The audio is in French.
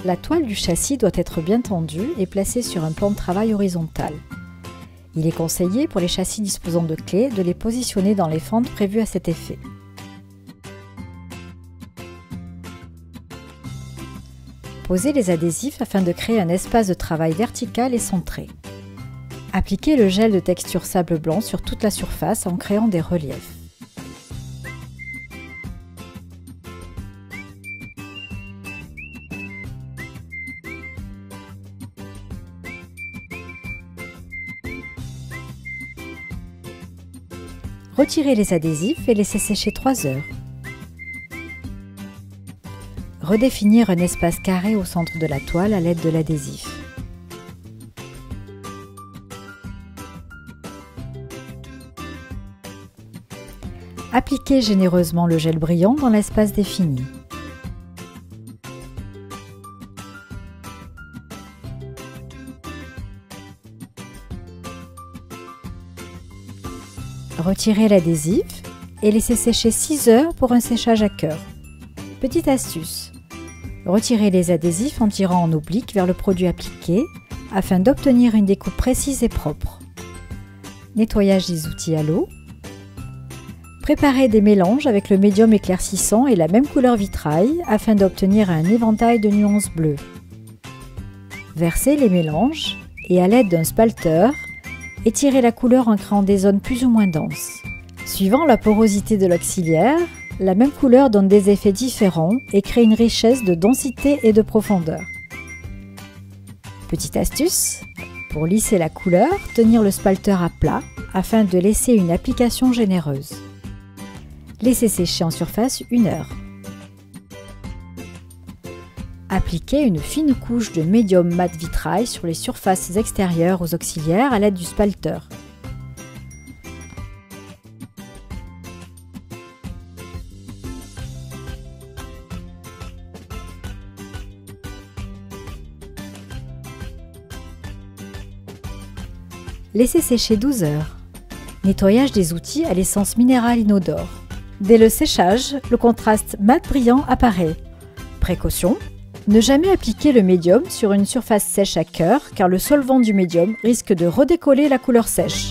La toile du châssis doit être bien tendue et placée sur un plan de travail horizontal. Il est conseillé pour les châssis disposant de clés de les positionner dans les fentes prévues à cet effet. Posez les adhésifs afin de créer un espace de travail vertical et centré. Appliquez le gel de texture sable blanc sur toute la surface en créant des reliefs. Retirez les adhésifs et laissez sécher 3 heures. Redéfinir un espace carré au centre de la toile à l'aide de l'adhésif. Appliquez généreusement le gel brillant dans l'espace défini. Retirez l'adhésif et laissez sécher 6 heures pour un séchage à cœur. Petite astuce, retirez les adhésifs en tirant en oblique vers le produit appliqué afin d'obtenir une découpe précise et propre. Nettoyage des outils à l'eau. Préparez des mélanges avec le médium éclaircissant et la même couleur vitrail afin d'obtenir un éventail de nuances bleues. Versez les mélanges et à l'aide d'un spalter, étirez la couleur en créant des zones plus ou moins denses. Suivant la porosité de l'auxiliaire, la même couleur donne des effets différents et crée une richesse de densité et de profondeur. Petite astuce, pour lisser la couleur, tenir le spalter à plat afin de laisser une application généreuse. Laissez sécher en surface 1 heure. Appliquez une fine couche de médium mat vitrail sur les surfaces extérieures aux auxiliaires à l'aide du spalter. Laissez sécher 12 heures. Nettoyage des outils à l'essence minérale inodore. Dès le séchage, le contraste mat brillant apparaît. Précaution, ne jamais appliquer le médium sur une surface sèche à cœur car le solvant du médium risque de redécoller la couleur sèche.